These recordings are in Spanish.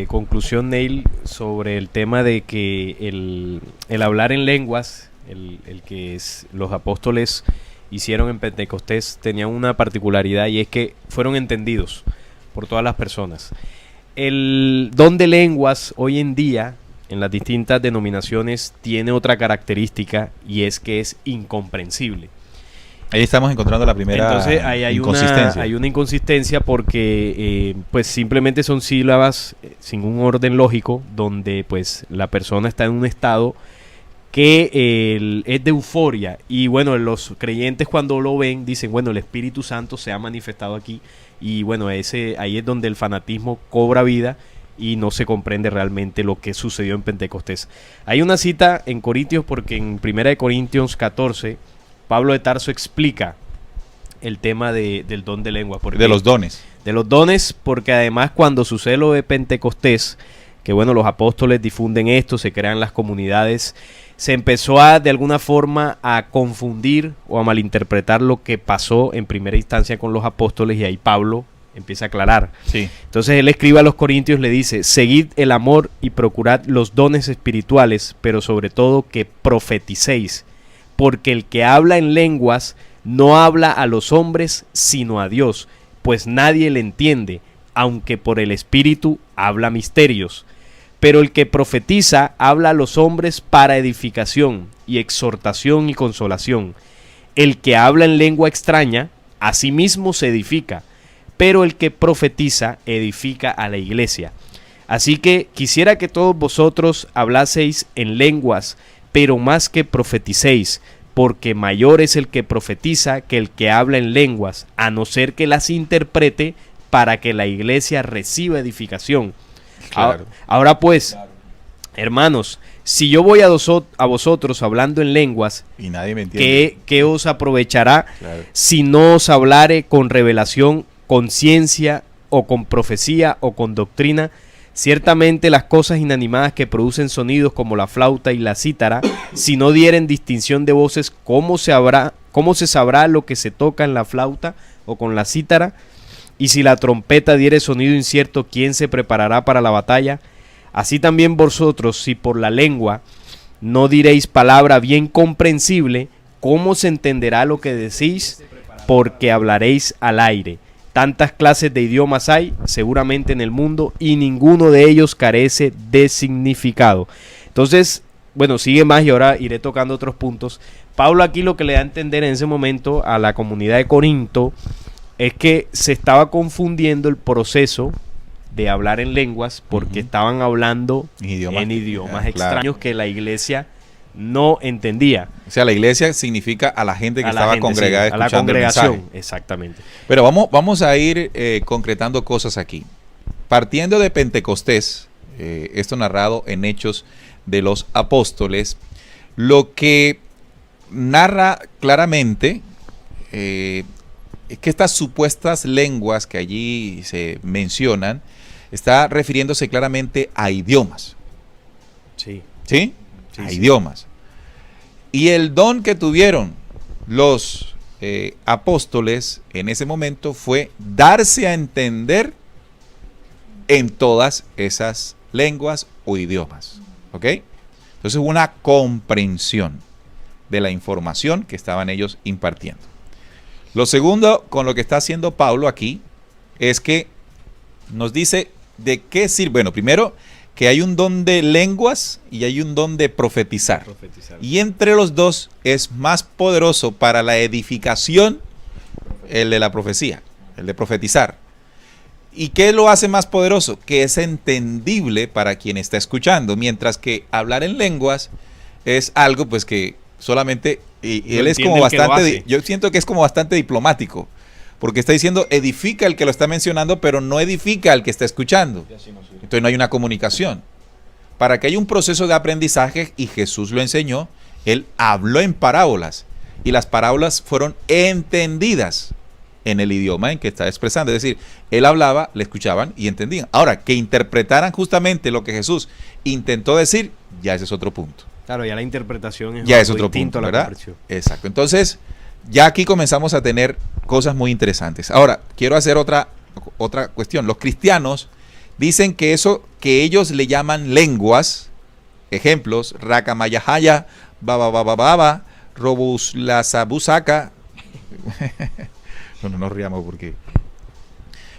Conclusión, Neil, sobre el tema de que el hablar en lenguas, el que los apóstoles hicieron en Pentecostés, tenía una particularidad, y es que fueron entendidos por todas las personas. El don de lenguas hoy en día en las distintas denominaciones tiene otra característica, y es que es incomprensible. Ahí estamos encontrando la primera Entonces, ahí hay una inconsistencia porque pues simplemente son sílabas sin un orden lógico, donde pues la persona está en un estado que es de euforia, y bueno, los creyentes cuando lo ven dicen, bueno, el Espíritu Santo se ha manifestado aquí, y bueno, ahí es donde el fanatismo cobra vida y no se comprende realmente lo que sucedió en Pentecostés. Hay una cita en Corintios, porque en 1 Corintios 14 Pablo de Tarso explica el tema del don de lengua. De los dones. De los dones, porque además cuando sucede lo de Pentecostés, que bueno, los apóstoles difunden esto, se crean las comunidades, se empezó de alguna forma a confundir o a malinterpretar lo que pasó en primera instancia con los apóstoles, y ahí Pablo empieza a aclarar. Sí. Entonces él escribe a los corintios, le dice: seguid el amor y procurad los dones espirituales, pero sobre todo que profeticéis. Porque el que habla en lenguas no habla a los hombres, sino a Dios, pues nadie le entiende, aunque por el Espíritu habla misterios. Pero el que profetiza habla a los hombres para edificación y exhortación y consolación. El que habla en lengua extraña, a sí mismo se edifica, pero el que profetiza edifica a la iglesia. Así que quisiera que todos vosotros hablaseis en lenguas, pero más que profeticéis, porque mayor es el que profetiza que el que habla en lenguas, a no ser que las interprete para que la iglesia reciba edificación. Claro. Ahora pues, hermanos, si yo voy a vosotros hablando en lenguas, y nadie me entiende, ¿qué os aprovechará? Claro. Si no os hablare con revelación, con ciencia, o con profecía, o con doctrina? Ciertamente las cosas inanimadas que producen sonidos como la flauta y la cítara, si no dieren distinción de voces, ¿cómo se sabrá lo que se toca en la flauta o con la cítara? Y si la trompeta diere sonido incierto, ¿quién se preparará para la batalla? Así también vosotros, si por la lengua no diréis palabra bien comprensible, ¿cómo se entenderá lo que decís? Porque hablaréis al aire. Tantas clases de idiomas hay seguramente en el mundo, y ninguno de ellos carece de significado. Entonces, bueno, sigue más y ahora iré tocando otros puntos. Pablo aquí lo que le da a entender en ese momento a la comunidad de Corinto es que se estaba confundiendo el proceso de hablar en lenguas, porque estaban hablando en idiomas extraños, claro, que la iglesia no entendía. O sea, la iglesia significa a la gente que estaba congregada, sí, escuchando, a la congregación, el mensaje. Exactamente. Pero vamos a ir concretando cosas aquí. Partiendo de Pentecostés, esto narrado en Hechos de los Apóstoles, lo que narra claramente es que estas supuestas lenguas que allí se mencionan está refiriéndose claramente a idiomas. Sí. ¿Sí? A idiomas. Y el don que tuvieron los apóstoles en ese momento fue darse a entender en todas esas lenguas o idiomas. ¿Ok? Entonces, una comprensión de la información que estaban ellos impartiendo. Lo segundo, con lo que está haciendo Pablo aquí, es que nos dice de qué sirve. Bueno, primero, que hay un don de lenguas y hay un don de profetizar. Y entre los dos es más poderoso para la edificación el de la profecía, el de profetizar. ¿Y qué lo hace más poderoso? Que es entendible para quien está escuchando, mientras que hablar en lenguas es algo pues que solamente, y él es como bastante, yo siento que es como bastante diplomático, porque está diciendo edifica el que lo está mencionando, pero no edifica al que está escuchando. Entonces no hay una comunicación. Para que haya un proceso de aprendizaje, y Jesús lo enseñó, él habló en parábolas, y las parábolas fueron entendidas en el idioma en que está expresando. Es decir, él hablaba, le escuchaban y entendían. Ahora, que interpretaran justamente lo que Jesús intentó decir, ya ese es otro punto. Claro, ya la interpretación ya es otro punto, ¿verdad? Exacto. Entonces, ya aquí comenzamos a tener cosas muy interesantes. Ahora, quiero hacer otra cuestión. Los cristianos dicen que eso que ellos le llaman lenguas, ejemplos, Rakamayahaya, Baba, Robuslazabusaka. No riamos porque...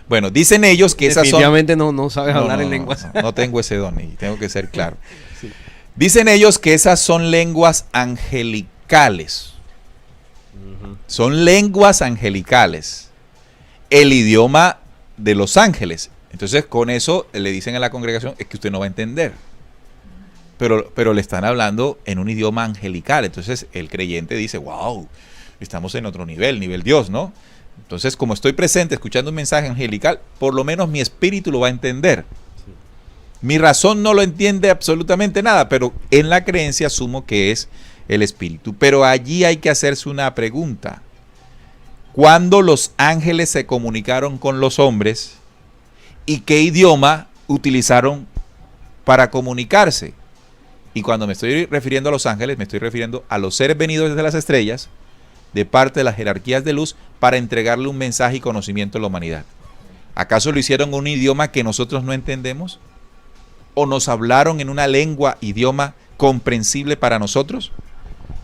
Bueno, dicen ellos que esas son... Definitivamente no sabes hablar en lenguas. No tengo ese don y tengo que ser claro. Sí. Dicen ellos que esas son lenguas angelicales. Son lenguas angelicales. El idioma de los ángeles. Entonces, con eso le dicen a la congregación, es que usted no va a entender. Pero le están hablando en un idioma angelical. Entonces, el creyente dice, wow, estamos en otro nivel Dios, ¿no? Entonces, como estoy presente escuchando un mensaje angelical, por lo menos mi espíritu lo va a entender. Sí. Mi razón no lo entiende absolutamente nada, pero en la creencia asumo que es el espíritu. Pero allí hay que hacerse una pregunta. ¿Cuándo los ángeles se comunicaron con los hombres y qué idioma utilizaron para comunicarse? Y cuando me estoy refiriendo a los ángeles, me estoy refiriendo a los seres venidos desde las estrellas, de parte de las jerarquías de luz, para entregarle un mensaje y conocimiento a la humanidad. ¿Acaso lo hicieron en un idioma que nosotros no entendemos? ¿O nos hablaron en una lengua, idioma comprensible para nosotros?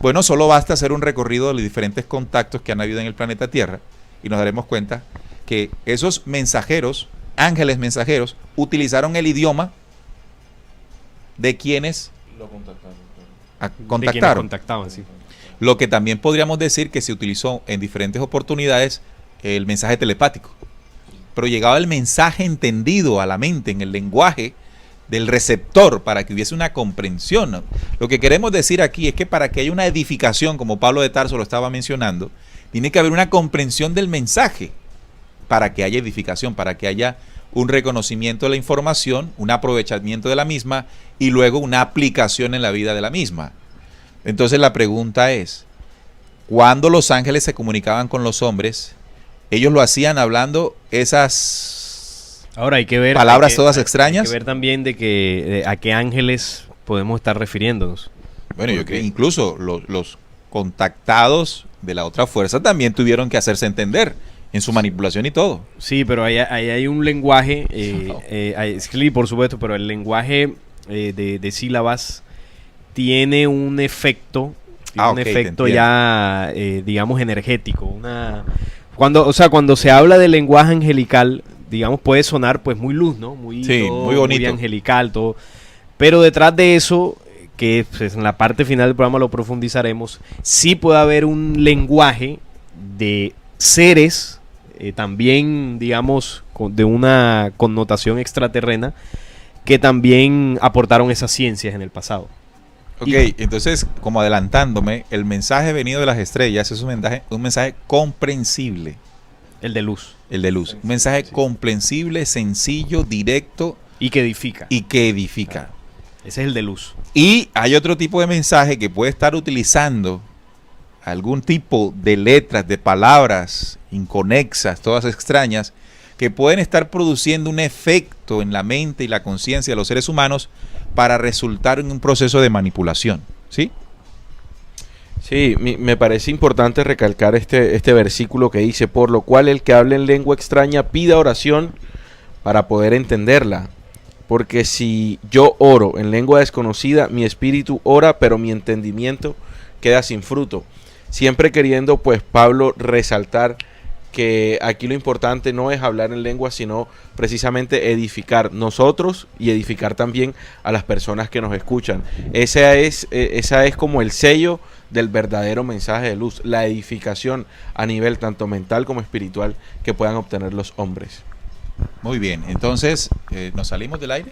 Bueno, solo basta hacer un recorrido de los diferentes contactos que han habido en el planeta Tierra y nos daremos cuenta que esos mensajeros, ángeles mensajeros, utilizaron el idioma de quienes lo contactaron. Contactaron. De quienes contactaban, sí. Lo que también podríamos decir que se utilizó en diferentes oportunidades el mensaje telepático. Pero llegaba el mensaje entendido a la mente en el lenguaje del receptor para que hubiese una comprensión. Lo que queremos decir aquí es que para que haya una edificación, como Pablo de Tarso lo estaba mencionando, tiene que haber una comprensión del mensaje para que haya edificación, para que haya un reconocimiento de la información, un aprovechamiento de la misma y luego una aplicación en la vida de la misma. Entonces la pregunta es, cuando los ángeles se comunicaban con los hombres, ellos lo hacían hablando esas Ahora hay que ver palabras todas extrañas. Hay que ver también a qué ángeles podemos estar refiriéndonos. Bueno, yo creo que incluso los contactados de la otra fuerza también tuvieron que hacerse entender en su manipulación y todo. Sí, pero ahí hay un lenguaje, sí, por supuesto, pero el lenguaje de sílabas tiene un efecto, ya, digamos, energético. Cuando se habla del lenguaje angelical, digamos, puede sonar pues muy luz, ¿no? Muy bonito, muy angelical, todo. Pero detrás de eso, que pues, en la parte final del programa lo profundizaremos, sí puede haber un lenguaje de seres, también, digamos, de una connotación extraterrena, que también aportaron esas ciencias en el pasado. Ok, entonces, como adelantándome, el mensaje venido de las estrellas es un mensaje comprensible. El de luz. El de luz. Un mensaje comprensible, sencillo, directo. Y que edifica. Claro. Ese es el de luz. Y hay otro tipo de mensaje que puede estar utilizando algún tipo de letras, de palabras inconexas, todas extrañas, que pueden estar produciendo un efecto en la mente y la conciencia de los seres humanos para resultar en un proceso de manipulación, ¿sí? Sí, me parece importante recalcar este versículo que dice, por lo cual el que hable en lengua extraña pida oración para poder entenderla. Porque si yo oro en lengua desconocida, mi espíritu ora, pero mi entendimiento queda sin fruto. Siempre queriendo, pues, Pablo resaltar que aquí lo importante no es hablar en lengua, sino precisamente edificar nosotros y edificar también a las personas que nos escuchan. Esa es como el sello del verdadero mensaje de luz, la edificación a nivel tanto mental como espiritual que puedan obtener los hombres. Muy bien, entonces, ¿nos salimos del aire?